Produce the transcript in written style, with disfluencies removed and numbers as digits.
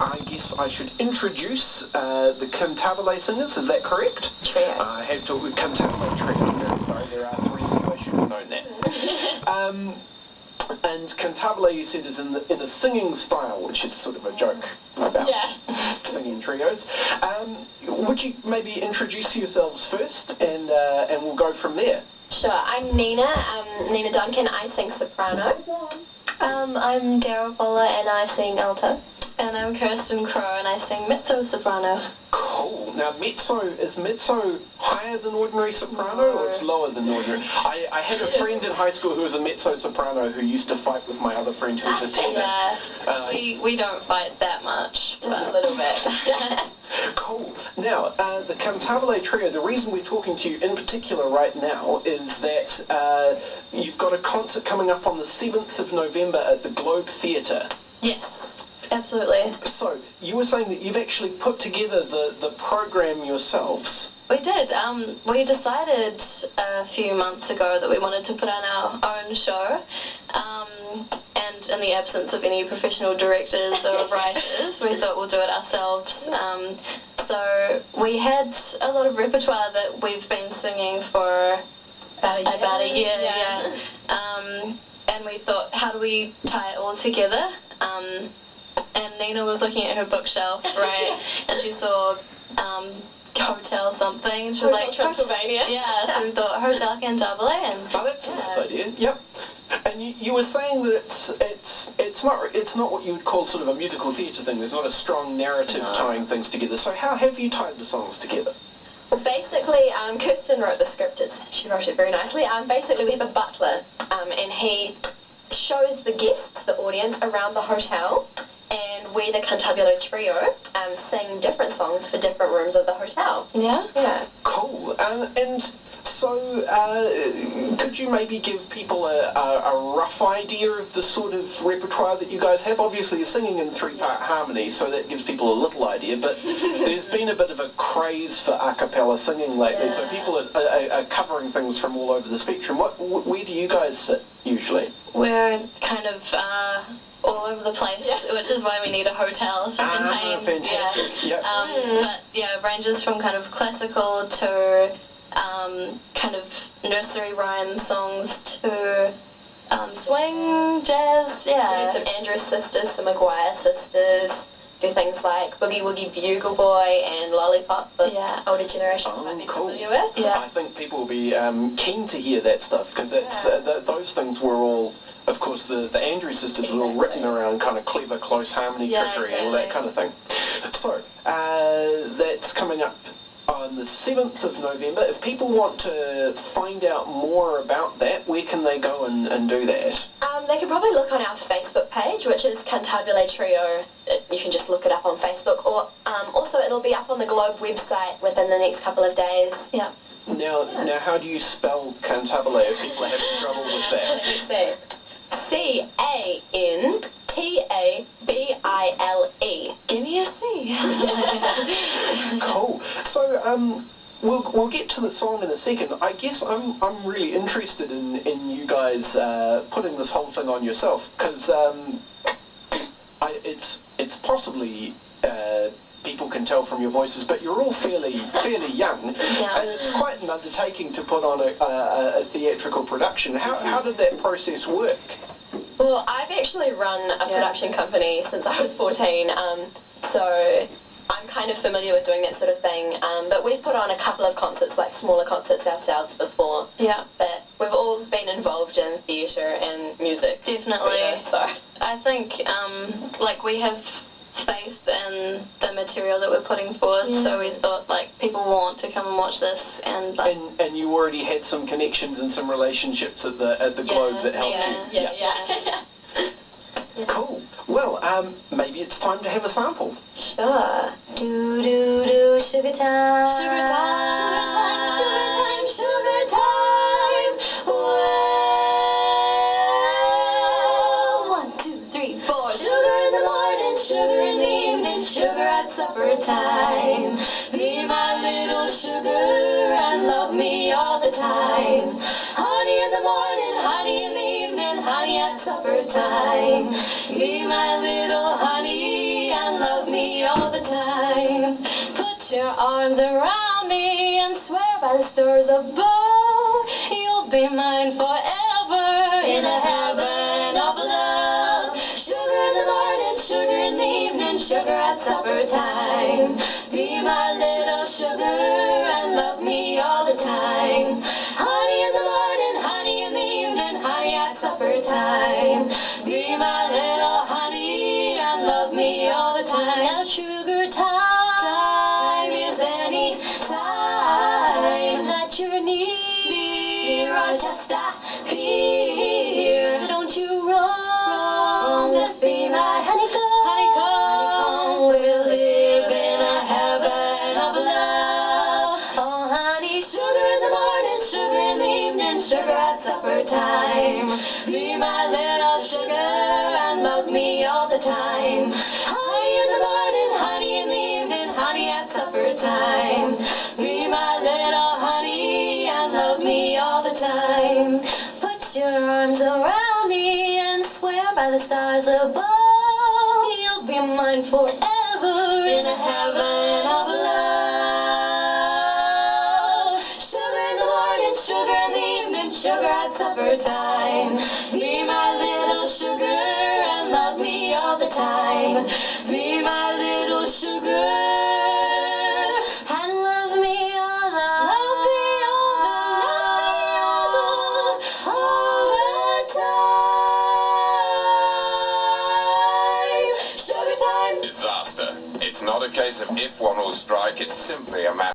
I guess I should introduce the Cantabile singers, is that correct? Trio. I had to Cantabile trio, I'm very sorry, there are three, I should have known that. And Cantabile, you said, is in a singing style, which is sort of a joke about singing trios. Would you maybe introduce yourselves first, and we'll go from there? Sure, I'm Nina, Nina Duncan, I sing soprano. I'm Daryl Fuller and I sing alto. And I'm Kirsten Crow and I sing mezzo soprano. Cool. Now, is mezzo higher than ordinary soprano, or it's lower than ordinary? I had a friend in high school who was a mezzo soprano who used to fight with my other friend who was a tenor. Yeah, we don't fight that much, Just a little bit. Cool. Now, the Cantabile Trio, the reason we're talking to you in particular right now is that you've got a concert coming up on the 7th of November at the Globe Theatre. Yes. Absolutely. So, you were saying that you've actually put together the program yourselves. We did. We decided a few months ago that we wanted to put on our own show. And in the absence of any professional directors or writers, we thought we'll do it ourselves. So we had a lot of repertoire that we've been singing for about a year. And we thought, how do we tie it all together? And Nina was looking at her bookshelf, right, and she saw Hotel something, and she was like, Transylvania. Yeah, so we thought Hotel Cantabile, and Oh, that's a nice idea. Yep. And you were saying that it's not what you would call sort of a musical theatre thing. There's not a strong narrative tying things together. So how have you tied the songs together? Well, basically, Kirsten wrote the script. She wrote it very nicely. Basically, we have a butler, and he shows the guests, the audience, around the hotel. And we, the Cantabile Trio, sing different songs for different rooms of the hotel. Yeah. Cool. And so, could you maybe give people a rough idea of the sort of repertoire that you guys have? Obviously, you're singing in three-part harmony, so that gives people a little idea, but there's been a bit of a craze for a cappella singing lately, so people are covering things from all over the spectrum. Where do you guys sit, usually? We're kind of all over the place, which is why we need a hotel to contain. Fantastic. Yeah. But yeah, ranges from kind of classical to kind of nursery rhyme songs to swing, jazz. We do some Andrews sisters, some Maguire sisters. Do things like Boogie Woogie Bugle Boy and Lollipop that older generations might be familiar with. I think people will be keen to hear that stuff, because that's those things were all, of course, the Andrews sisters were all written around kind of clever, close harmony trickery and all that kind of thing. So, that's coming up on the 7th of November. If people want to find out more about that, where can they go and do that? They can probably look on our Facebook page, which is Cantabile Trio. You can just look it up on Facebook, or also it'll be up on the Globe website within the next couple of days. Yeah. Now, how do you spell Cantabile if people are having trouble with that? Let me see. Cantabile. Give me a C. Cool. So, we'll get to the song in a second. I guess I'm really interested in you guys putting this whole thing on yourself, because it's possibly people can tell from your voices, but you're all fairly young, and it's quite an undertaking to put on a theatrical production. How did that process work? Well, I've actually run a production company since I was 14, so I'm kind of familiar with doing that sort of thing, but we've put on a couple of concerts, like smaller concerts ourselves before. Yeah. But we've all been involved in theatre and music. Definitely. So I think, like, we have faith in the material that we're putting forth, so we thought, like, people want to come and watch this, and like... And you already had some connections and some relationships at the Globe that helped you. Yeah. Cool. Well, maybe it's time to have a sample. Sure. Do do do sugar time. Sugar time. Sugar time. Sugar time. Sugar time. Well, 1, 2, 3, 4. sugar in the morning, sugar in the evening, sugar at supper time. Be my little sugar and love me all the time. Honey in the morning, honey in the evening, honey at supper time. Be my little honey and love me all the time. Put your arms around me and swear by the stars above, you'll be mine forever in a heaven of love. Sugar in the morning, sugar in the evening, sugar at supper time. Be my little sugar and love me all the time. Honey in the morning, honey in the evening, honey at supper time. Be my little honey and love me all the time. Now sugar time is any time that you're near or just here. So don't you roam, just be my honeycomb. Honeycomb, we'll live in a heaven of love. Oh honey, sugar in the morning, sugar in the evening, sugar at supper time. Be my little sugar and love me all the time. Honey in the morning, honey in the evening, honey at supper time. Be my little honey and love me all the time. Put your arms around me and swear by the stars above, you'll be mine forever in a heaven of love. Sugar in the morning, sugar in the evening, sugar at supper time. Be my little sugar and love me all the time. Be my little sugar and love me all the time. Sugar time. Disaster. It's not a case of if one will strike, it's simply a matter